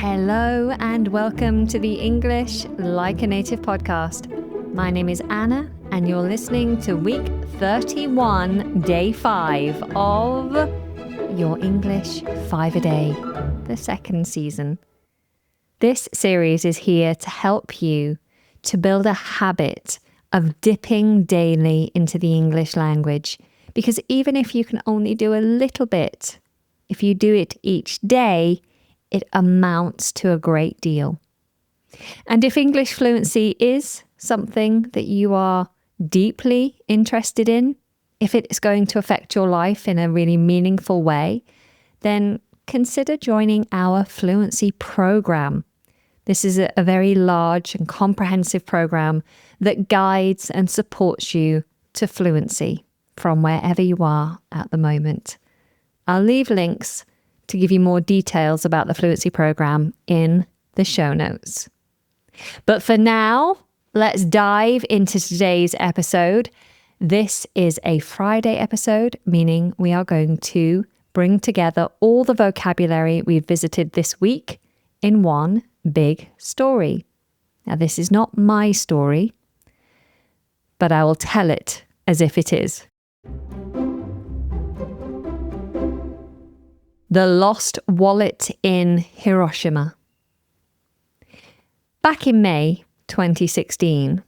Hello and welcome to the English Like a Native podcast. My name is Anna and you're listening to week 31, day 5 of Your English 5 a Day, the second season. This series is here to help you to build a habit of dipping daily into the English language, because even if you can only do a little bit, if you do it each day, it amounts to a great deal. And if English fluency is something that you are deeply interested in, if it is going to affect your life in a really meaningful way, then consider joining our Fluency program. This is a very large and comprehensive program that guides and supports you to fluency from wherever you are at the moment. I'll leave links to give you more details about the Fluency program in the show notes. But for now, let's dive into today's episode. This is a Friday episode, meaning we are going to bring together all the vocabulary we've visited this week in one big story. Now, this is not my story, but I will tell it as if it is. The Lost Wallet in Hiroshima. Back in May 2016,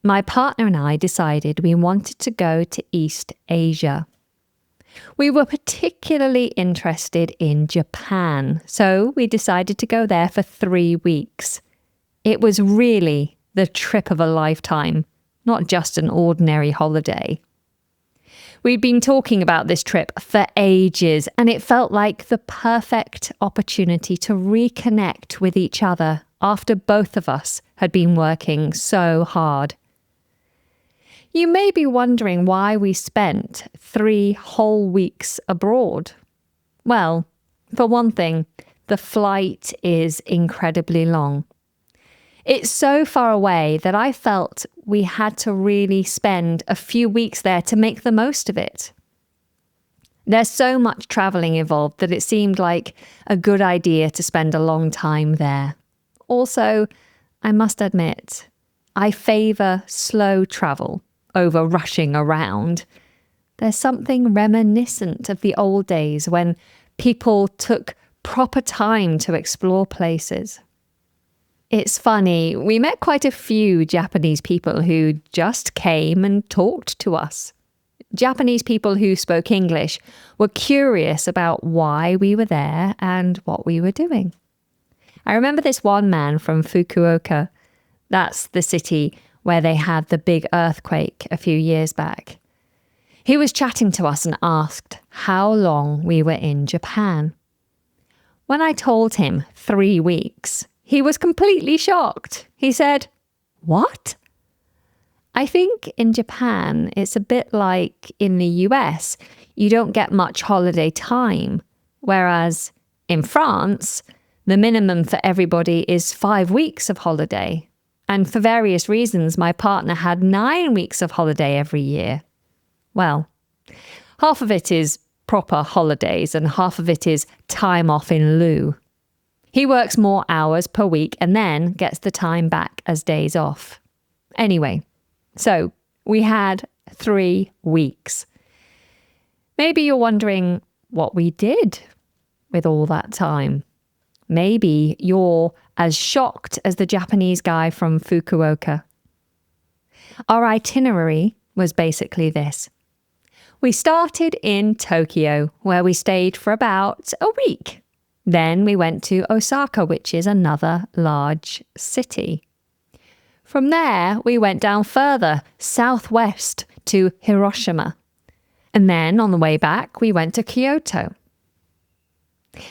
my partner and I decided we wanted to go to East Asia. We were particularly interested in Japan, so we decided to go there for 3 weeks. It was really the trip of a lifetime, not just an ordinary holiday. We'd been talking about this trip for ages, and it felt like the perfect opportunity to reconnect with each other after both of us had been working so hard. You may be wondering why we spent 3 whole weeks abroad. Well, for one thing, the flight is incredibly long. It's so far away that I felt we had to really spend a few weeks there to make the most of it. There's so much traveling involved that it seemed like a good idea to spend a long time there. Also, I must admit, I favor slow travel over rushing around. There's something reminiscent of the old days when people took proper time to explore places. It's funny, we met quite a few Japanese people who just came and talked to us. Japanese people who spoke English were curious about why we were there and what we were doing. I remember this one man from Fukuoka. That's the city where they had the big earthquake a few years back. He was chatting to us and asked how long we were in Japan. When I told him 3 weeks, he was completely shocked. He said, "What?" I think in Japan, it's a bit like in the US. You don't get much holiday time, whereas in France, the minimum for everybody is 5 weeks of holiday. And for various reasons, my partner had 9 weeks of holiday every year. Well, half of it is proper holidays and half of it is time off in lieu. He works more hours per week and then gets the time back as days off. Anyway, so we had 3 weeks. Maybe you're wondering what we did with all that time. Maybe you're as shocked as the Japanese guy from Fukuoka. Our itinerary was basically this. We started in Tokyo, where we stayed for about a week. Then we went to Osaka, which is another large city. From there, we went down further, southwest to Hiroshima. And then on the way back, we went to Kyoto.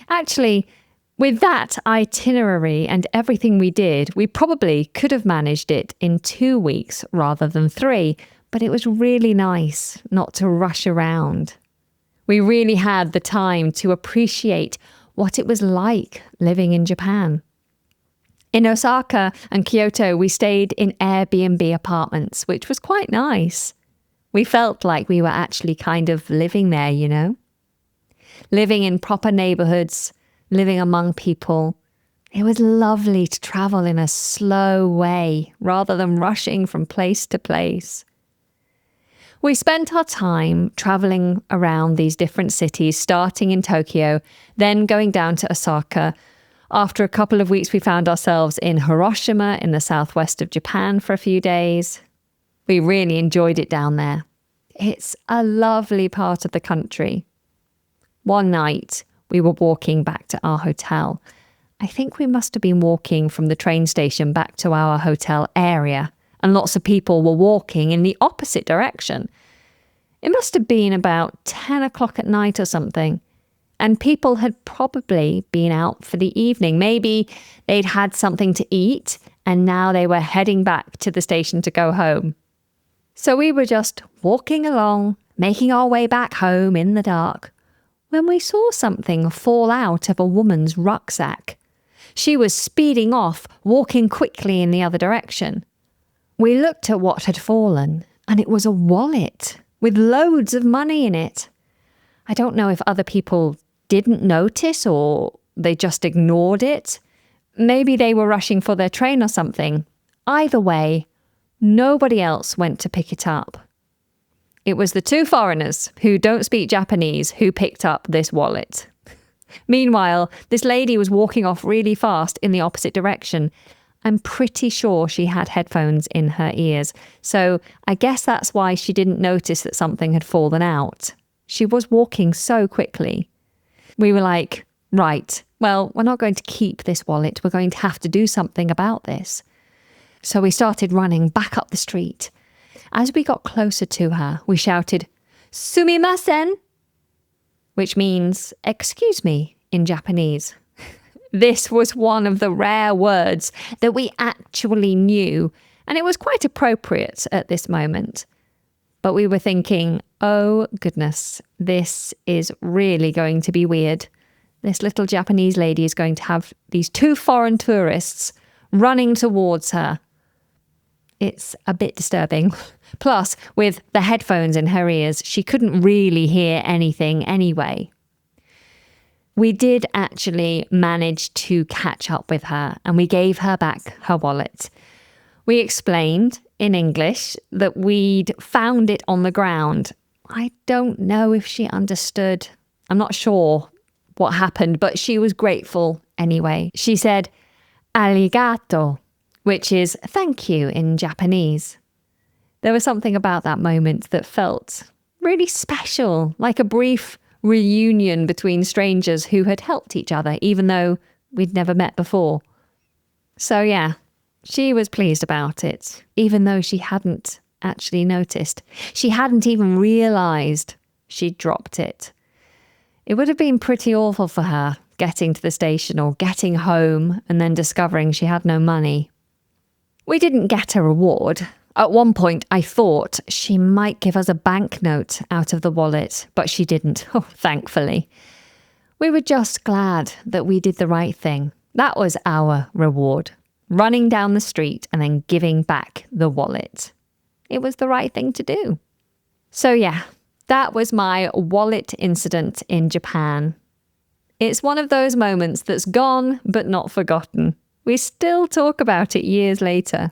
Actually, with that itinerary and everything we did, we probably could have managed it in 2 weeks rather than 3, but it was really nice not to rush around. We really had the time to appreciate what it was like living in Japan. In Osaka and Kyoto, we stayed in Airbnb apartments, which was quite nice. We felt like we were actually kind of living there, you know? Living in proper neighborhoods, living among people, It was lovely to travel in a slow way rather than rushing from place to place. We spent our time traveling around these different cities, starting in Tokyo, then going down to Osaka. After a couple of weeks, we found ourselves in Hiroshima in the southwest of Japan for a few days. We really enjoyed it down there. It's a lovely part of the country. One night, we were walking back to our hotel. I think we must have been walking from the train station back to our hotel area, and lots of people were walking in the opposite direction. It must have been about 10 o'clock at night or something, and people had probably been out for the evening. Maybe they'd had something to eat, and now they were heading back to the station to go home. So we were just walking along, making our way back home in the dark, when we saw something fall out of a woman's rucksack. She was speeding off, walking quickly in the other direction. We looked at what had fallen, and it was a wallet with loads of money in it. I don't know if other people didn't notice or they just ignored it. Maybe they were rushing for their train or something. Either way, nobody else went to pick it up. It was the two foreigners who don't speak Japanese who picked up this wallet. Meanwhile, this lady was walking off really fast in the opposite direction. I'm pretty sure she had headphones in her ears, so I guess that's why she didn't notice that something had fallen out. She was walking so quickly. We were like, right, well, we're not going to keep this wallet. We're going to have to do something about this. So we started running back up the street. As we got closer to her, we shouted, "Sumimasen," which means, "excuse me," in Japanese. This was one of the rare words that we actually knew, and it was quite appropriate at this moment. But we were thinking, oh goodness, this is really going to be weird. This little Japanese lady is going to have these two foreign tourists running towards her. It's a bit disturbing. Plus, with the headphones in her ears, she couldn't really hear anything anyway. We did actually manage to catch up with her, and we gave her back her wallet. We explained in English that we'd found it on the ground. I don't know if she understood. I'm not sure what happened, but she was grateful anyway. She said, "arigato," which is thank you in Japanese. There was something about that moment that felt really special, like a brief reunion between strangers who had helped each other, even though we'd never met before. So yeah, she was pleased about it, even though she hadn't actually noticed. She hadn't even realised she'd dropped it. It would have been pretty awful for her, getting to the station or getting home and then discovering she had no money. We didn't get a reward. At one point, I thought she might give us a banknote out of the wallet, but she didn't, thankfully. We were just glad that we did the right thing. That was our reward, running down the street and then giving back the wallet. It was the right thing to do. So yeah, that was my wallet incident in Japan. It's one of those moments that's gone but not forgotten. We still talk about it years later.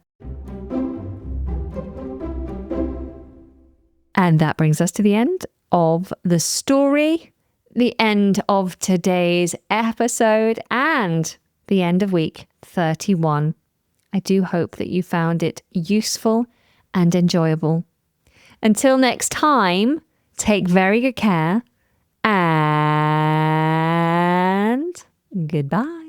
And that brings us to the end of the story, the end of today's episode, and the end of week 31. I do hope that you found it useful and enjoyable. Until next time, take very good care and goodbye.